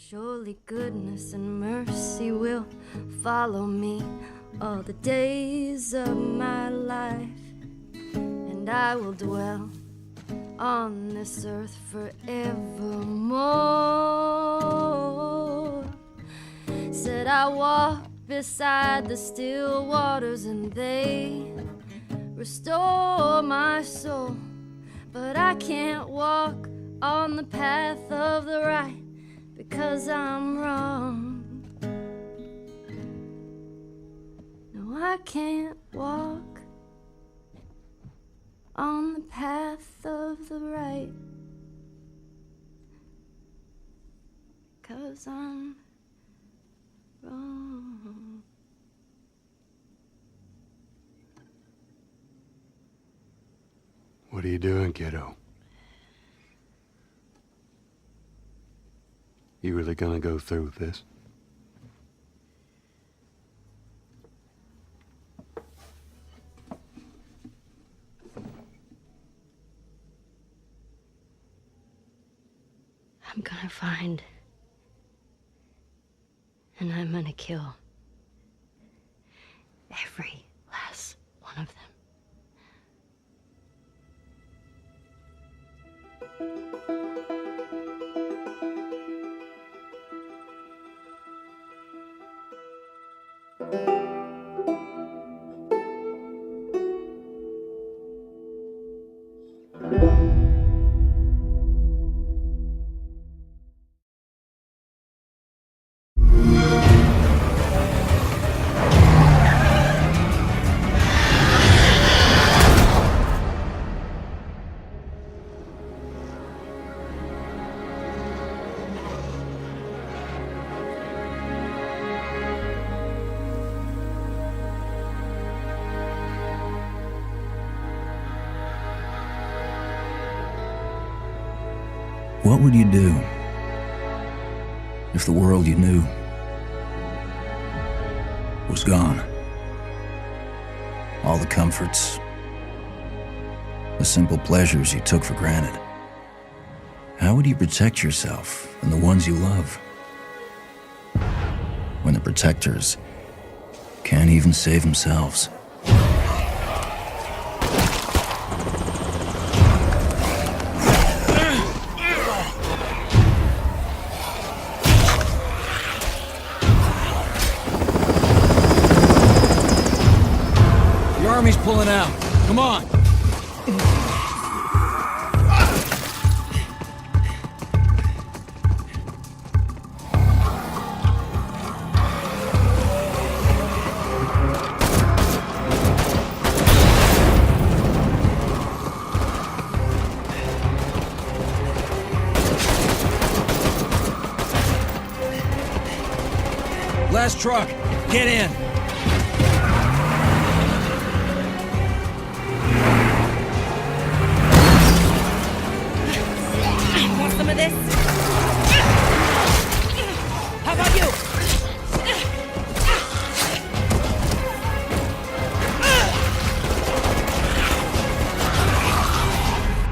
Surely goodness and mercy will follow me all the days of my life, and I will dwell on this earth forevermore. Said I walk beside the still waters and they restore my soul, but I can't walk on the path of the right because I'm wrong. No, I can't walk on the path of the right because I'm wrong. What are you doing, kiddo? You really gonna go through with this? I'm gonna find, and I'm gonna kill every last one of them. What would you do if the world you knew was gone? All the comforts, the simple pleasures you took for granted. How would you protect yourself and the ones you love when the protectors can't even save themselves? Army's pulling out. Come on. Last truck. Get in. Some of this? How about you?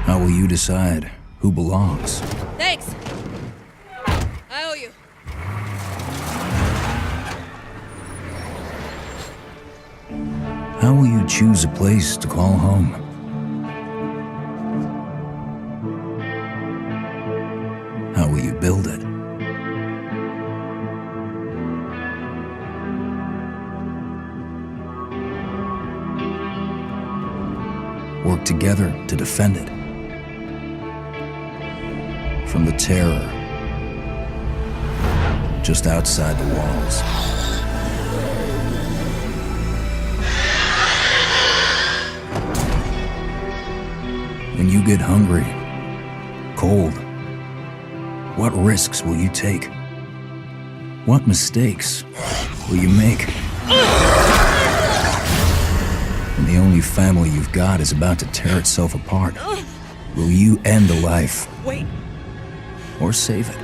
How will you decide who belongs? Thanks. I owe you. How will you choose a place to call home? How will you build it? Work together to defend it from the terror just outside the walls. When you get hungry, cold, what risks will you take? What mistakes will you make? When the only family you've got is about to tear itself apart, will you end a life? Wait. Or save it?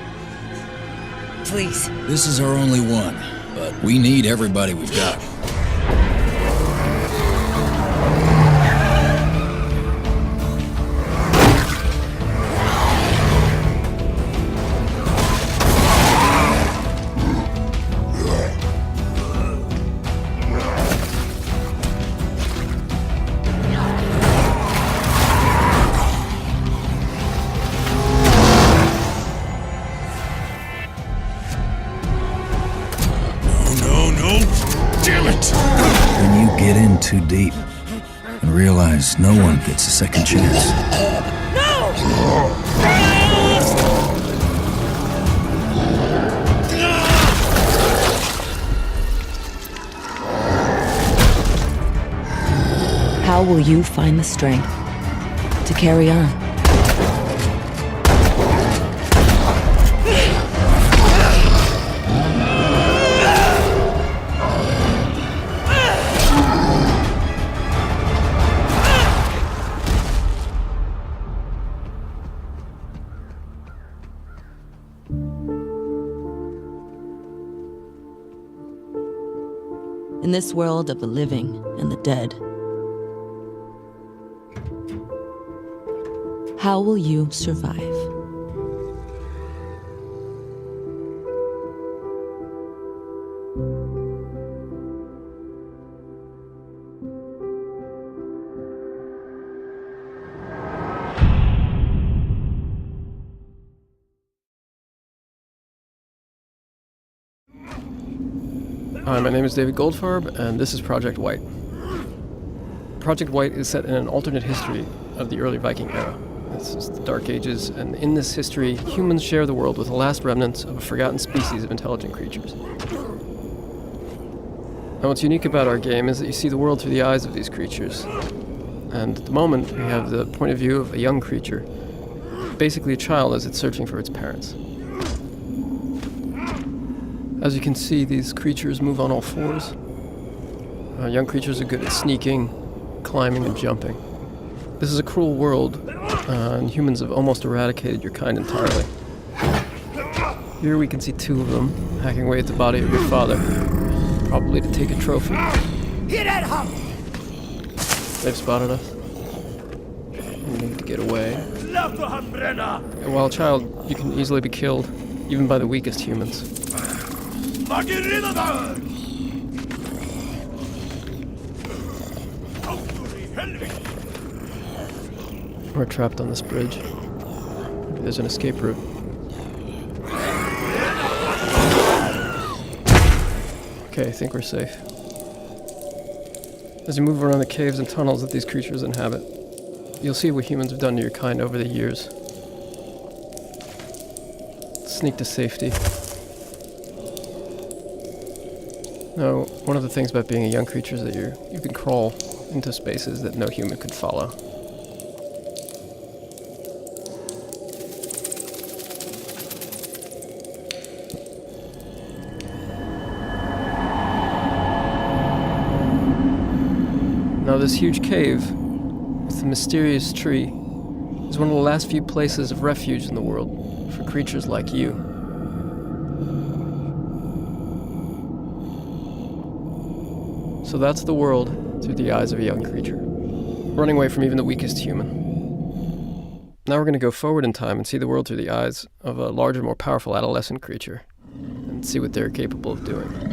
Please. This is our only one, but we need everybody we've got. too deep and realize no one gets a second chance. How will you find the strength to carry on? In this world of the living and the dead, how will you survive? Hi, my name is David Goldfarb, and this is Project White. Project White is set in an alternate history of the early Viking era. This is the Dark Ages, and in this history, humans share the world with the last remnants of a forgotten species of intelligent creatures. Now, what's unique about our game is that you see the world through the eyes of these creatures. And at the moment, we have the point of view of a young creature, basically a child as it's searching for its parents. As you can see, these creatures move on all fours. Young creatures are good at sneaking, climbing, and jumping. This is a cruel world, and humans have almost eradicated your kind entirely. Here we can see two of them hacking away at the body of your father, probably to take a trophy. They've spotted us. We need to get away. And while a child, you can easily be killed, even by the weakest humans. We're trapped on this bridge. Maybe there's an escape route. Okay, I think we're safe. As you move around the caves and tunnels that these creatures inhabit, you'll see what humans have done to your kind over the years. Sneak to safety. Now, one of the things about being a young creature is that you can crawl into spaces that no human could follow. Now, this huge cave with the mysterious tree is one of the last few places of refuge in the world for creatures like you. So that's the world through the eyes of a young creature, running away from even the weakest human. Now we're going to go forward in time and see the world through the eyes of a larger, more powerful adolescent creature, and see what they're capable of doing.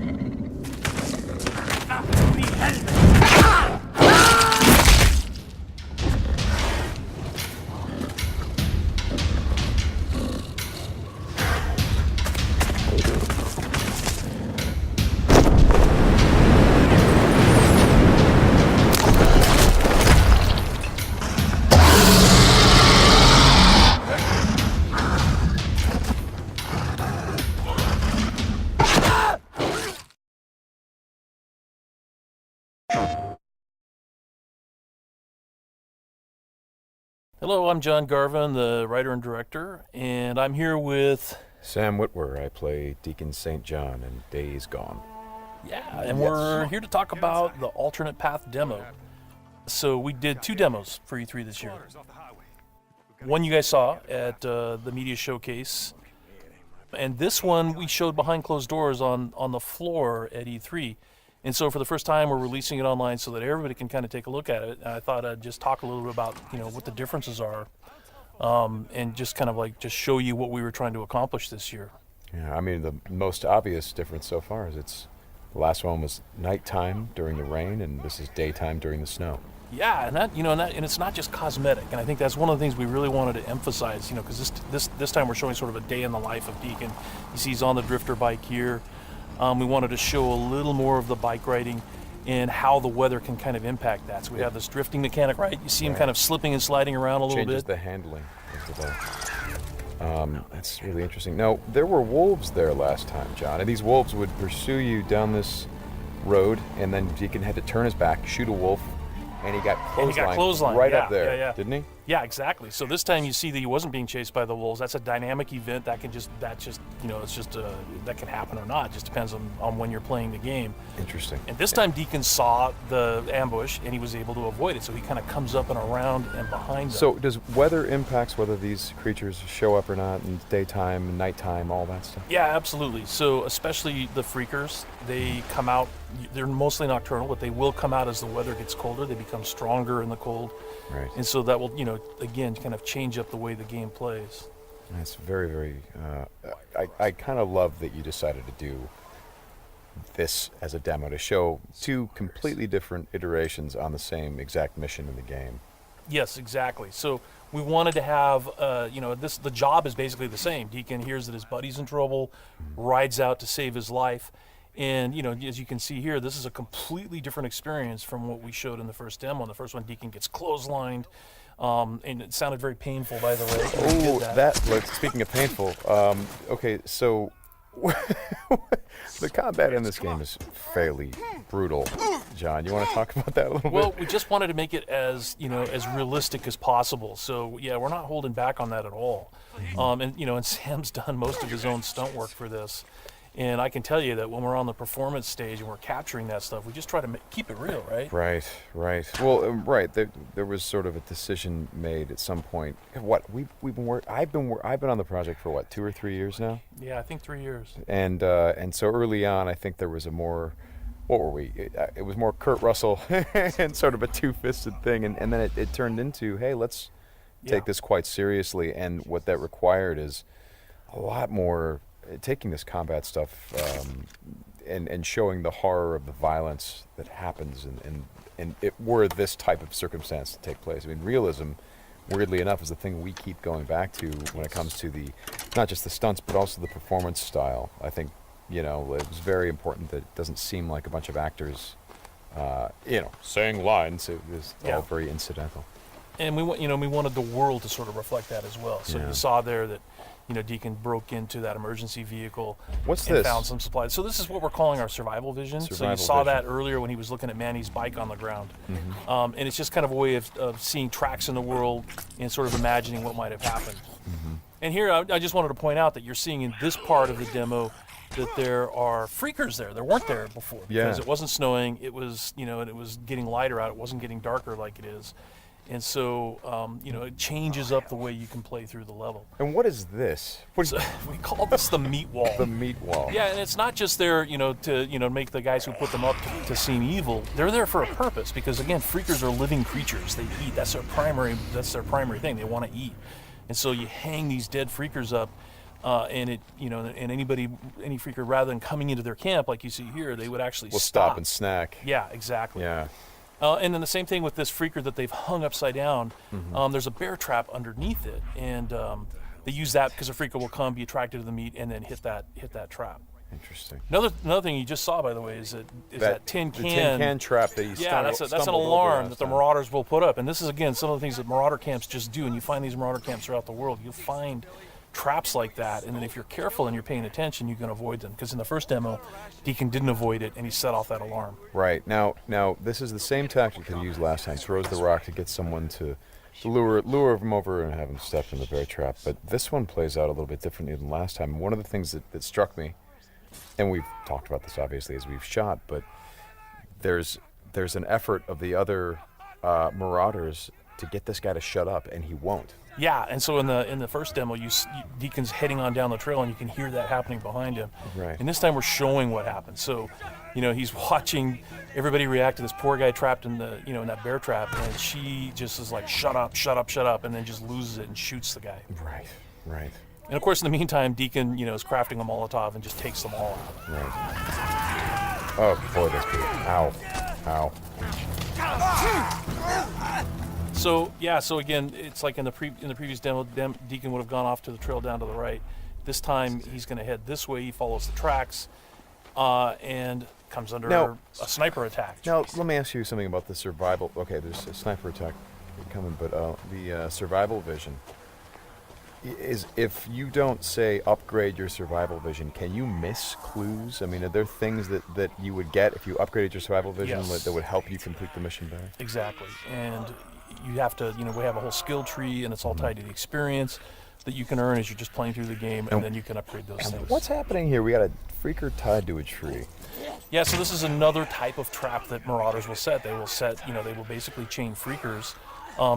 Hello, I'm John Garvin, the writer and director, and I'm here with... Sam Whitwer. I play Deacon St. John in Days Gone. Yeah, and we're here to talk about the alternate path demo. So we did 2 demos for E3 this year. One you guys saw at the media showcase, and this one we showed behind closed doors on the floor at E3. And so for the first time, we're releasing it online so that everybody can kind of take a look at it. And I thought I'd just talk a little bit about, what the differences are, and just kind of just show you what we were trying to accomplish this year. Yeah, I mean, the most obvious difference so far is the last one was nighttime during the rain, and this is daytime during the snow. Yeah, and it's not just cosmetic, and I think that's one of the things we really wanted to emphasize, because this time we're showing sort of a day in the life of Deacon. He's on the drifter bike here. We wanted to show a little more of the bike riding, and how the weather can kind of impact that. So we have this drifting mechanic, right? You see him kind of slipping and sliding around a little Changes bit. the handling of the boat. That's really interesting. Now, there were wolves there last time, John, and these wolves would pursue you down this road, and then Deacon had to turn his back, shoot a wolf, and he got clotheslined right up there, didn't he? Yeah, exactly. So this time you see that he wasn't being chased by the wolves. That's a dynamic event that can that can happen or not. It just depends on when you're playing the game. Interesting. And this time Deacon saw the ambush and he was able to avoid it. So he kind of comes up and around and behind them. So does weather impacts whether these creatures show up or not in daytime, nighttime, all that stuff? Yeah, absolutely. So especially the freakers, they come out, they're mostly nocturnal, but they will come out as the weather gets colder. They become stronger in the cold. Right. And so that will, again, kind of change up the way the game plays. That's very, very, I kind of love that you decided to do this as a demo to show two completely different iterations on the same exact mission in the game. Yes, exactly. So we wanted to have, the job is basically the same. Deacon hears that his buddy's in trouble, rides out to save his life. And, as you can see here, this is a completely different experience from what we showed in the first demo. In the first one, Deacon gets clotheslined, and it sounded very painful, by the way. Speaking of painful, okay, so the combat in this game is fairly brutal. John, you want to talk about that a little bit? Well, we just wanted to make it as realistic as possible. So, yeah, we're not holding back on that at all. And Sam's done most of his own stunt work for this. And I can tell you that when we're on the performance stage and we're capturing that stuff, we just try to keep it real, right? Right. Well, right. There was sort of a decision made at some point. I've been on the project for 2 or 3 years now. Yeah, I think 3 years. And so early on, I think there was a more, what were we? It was more Kurt Russell and sort of a two-fisted thing, and then it turned into, hey, let's take this quite seriously. And what that required is a lot more. Taking this combat stuff and showing the horror of the violence that happens and it were this type of circumstance to take place. I mean, realism, weirdly enough, is the thing we keep going back to when it comes to not just the stunts, but also the performance style. I think, it was very important that it doesn't seem like a bunch of actors, saying lines. It was all very incidental. And we wanted the world to sort of reflect that as well. So you saw there that, Deacon broke into that emergency vehicle and found some supplies. So this is what we're calling our survival vision. So you saw that earlier when he was looking at Manny's bike on the ground. Mm-hmm. And it's just kind of a way of seeing tracks in the world and sort of imagining what might have happened. Mm-hmm. And here, I just wanted to point out that you're seeing in this part of the demo that there are freakers there. There weren't there before because it wasn't snowing. It was, and it was getting lighter out. It wasn't getting darker like it is. And so, it changes up the way you can play through the level. And what is this? We call this the meat wall. The meat wall. Yeah, and it's not just there, to make the guys who put them up to seem evil. They're there for a purpose because, again, freakers are living creatures. They eat. That's their primary thing. They want to eat. And so you hang these dead freakers up, and any freaker, rather than coming into their camp like you see here, they would actually stop and snack. Yeah, exactly. Yeah. And then the same thing with this freaker that they've hung upside down. Mm-hmm. There's a bear trap underneath it, and they use that because a freaker will come, be attracted to the meat, and then hit that trap. Interesting. Another thing you just saw, by the way, is that tin can. The tin can trap that he that's an alarm that the Marauders will put up, and this is again some of the things that Marauder camps just do. And you find these Marauder camps throughout the world. You'll find traps like that, and then if you're careful and you're paying attention, you can avoid them. Because in the first demo, Deacon didn't avoid it, and he set off that alarm. Right. Now this is the same tactic that he used last time. Throws the rock to get someone to lure him over and have him step in the bear trap. But this one plays out a little bit differently than last time. One of the things that struck me, and we've talked about this obviously as we've shot, but there's an effort of the other Marauders to get this guy to shut up, and he won't. Yeah, and so in the first demo, Deacon's heading on down the trail, and you can hear that happening behind him. Right. And this time we're showing what happened. So, he's watching everybody react to this poor guy trapped in the in that bear trap, and she just is like, shut up, shut up, shut up, and then just loses it and shoots the guy. Right. And of course, in the meantime, Deacon is crafting a Molotov and just takes them all out. Right. Oh boy, that's good. Ow. So again, it's like in the previous demo, Deacon would have gone off to the trail down to the right. This time he's going to head this way. He follows the tracks, and comes under Now- a sniper attack. Now, let me ask you something about the survival. Okay, there's a sniper attack coming, but the survival vision is, if you don't, say, upgrade your survival vision, can you miss clues? I mean, are there things that you would get if you upgraded your survival vision Yes. that would help you complete the mission better? Exactly. And you have to, we have a whole skill tree, and it's all tied to the experience that you can earn as you're just playing through the game, and then you can upgrade those things. What's happening here? We got a freaker tied to a tree. Yeah, so this is another type of trap that Marauders will set. They will set, they will basically chain freakers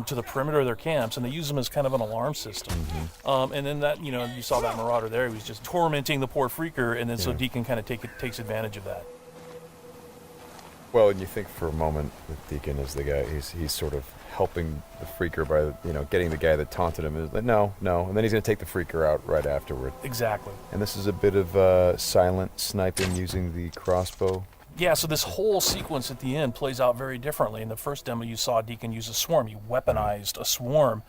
to the perimeter of their camps, and they use them as kind of an alarm system. And then that, you saw that Marauder there. He was just tormenting the poor freaker, and then so Deacon kind of takes advantage of that. Well, and you think for a moment that Deacon is the guy, he's sort of helping the freaker by, getting the guy that taunted him. Is like, no, and then he's going to take the freaker out right afterward. Exactly. And this is a bit of silent sniping using the crossbow. Yeah, so this whole sequence at the end plays out very differently. In the first demo, you saw Deacon use a swarm. He weaponized a swarm,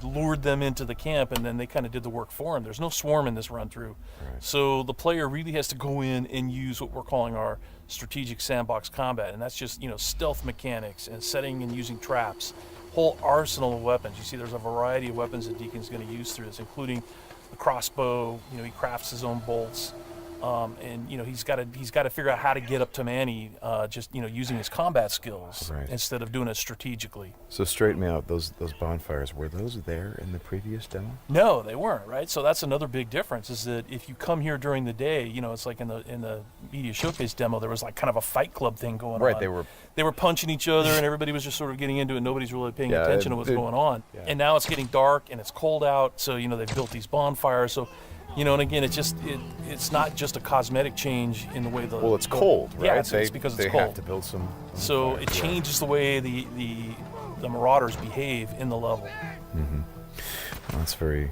lured them into the camp, and then they kind of did the work for him. There's no swarm in this run-through. Right. So the player really has to go in and use what we're calling our strategic sandbox combat, and that's just, stealth mechanics and setting and using traps. Whole arsenal of weapons. You see there's a variety of weapons that Deacon's going to use through this, including the crossbow. He crafts his own bolts. And he's got to figure out how to get up to Manny, just using his combat skills instead of doing it strategically. So straighten me out. Those bonfires, were those there in the previous demo? No, they weren't. Right. So that's another big difference. Is that if you come here during the day, it's like in the media showcase demo, there was like kind of a fight club thing going on. Right. They were punching each other, and everybody was just sort of getting into it. Nobody's really paying attention to what's going on. Yeah. And now it's getting dark and it's cold out. So they've built these bonfires. So. And again, it's not just a cosmetic change in the way Well, it's cold, right? Yeah, it's because it's cold. They have to build some. So it changes the way the Marauders behave in the level. Mm-hmm. Well, that's very.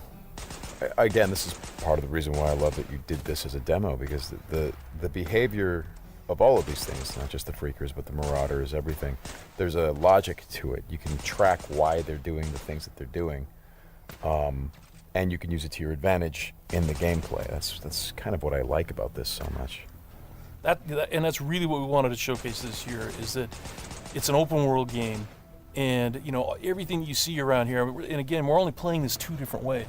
Again, this is part of the reason why I love that you did this as a demo, because the behavior of all of these things, not just the freakers, but the Marauders, everything. There's a logic to it. You can track why they're doing the things that they're doing. And you can use it to your advantage in the gameplay. That's kind of what I like about this so much. And that's really what we wanted to showcase this year, is that it's an open world game, and everything you see around here. And again, we're only playing this two different ways.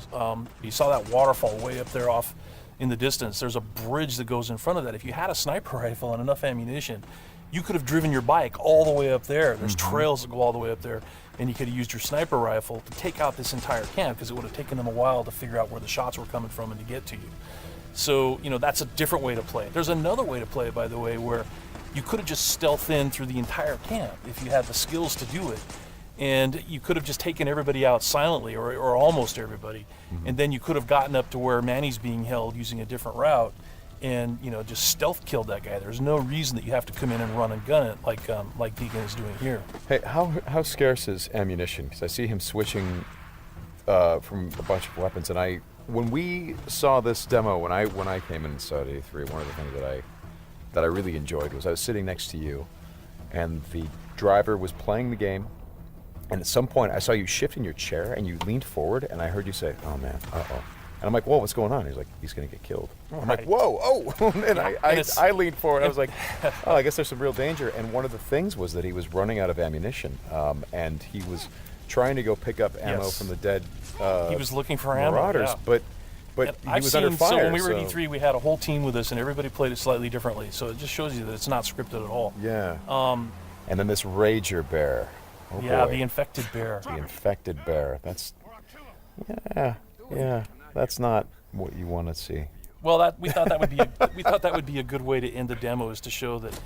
You saw that waterfall way up there off in the distance. There's a bridge that goes in front of that. If you had a sniper rifle and enough ammunition, you could have driven your bike all the way up there. There's trails that go all the way up there, and you could have used your sniper rifle to take out this entire camp, because it would have taken them a while to figure out where the shots were coming from and to get to you. So, that's a different way to play it. There's another way to play it, by the way, where you could have just stealth in through the entire camp if you had the skills to do it. And you could have just taken everybody out silently, or almost everybody, and then you could have gotten up to where Manny's being held using a different route, and just stealth killed that guy. There's no reason that you have to come in and run and gun it like Deacon is doing here. Hey, how scarce is ammunition? Because I see him switching from a bunch of weapons, and when we saw this demo, when I came in and saw it at E3, one of the things that I really enjoyed was I was sitting next to you, and the driver was playing the game, and at some point I saw you shift in your chair and you leaned forward, and I heard you say, "Oh man, uh-oh." And I'm like, whoa, what's going on? He's like, he's going to get killed. I'm like, whoa, oh. And I leaned forward. I was like, oh, I guess there's some real danger. And one of the things was that he was running out of ammunition. And he was trying to go pick up ammo from the dead he was looking for Marauders. Ammo, But he was under fire. So when we were at E3, we had a whole team with us, and everybody played it slightly differently. So it just shows you that it's not scripted at all. Yeah. And then this Rager Bear. Oh, yeah, boy. the infected bear. The infected bear. That's... Yeah. That's not what you want to see. Well, we thought that would be a good way to end the demo, is to show that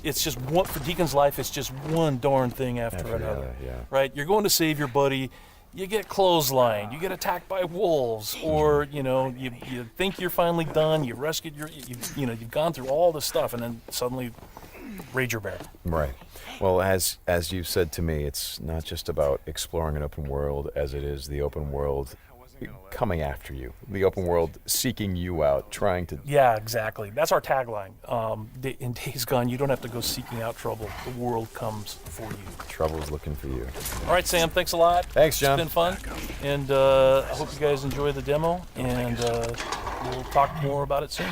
it's just one, for Deacon's life. It's just one darn thing after another. Yeah. Right? You're going to save your buddy. You get clotheslined. You get attacked by wolves, or you think you're finally done. You rescued you've gone through all this stuff, and then suddenly, Rager Bear. Right. Well, as you said to me, it's not just about exploring an open world, as it is the open world coming after you, the open world seeking you out, trying to... Yeah, exactly. That's our tagline. In Days Gone, you don't have to go seeking out trouble. The world comes for you. Trouble's looking for you. All right, Sam, thanks a lot. Thanks, John. It's been fun. And I hope you guys enjoy the demo, and we'll talk more about it soon.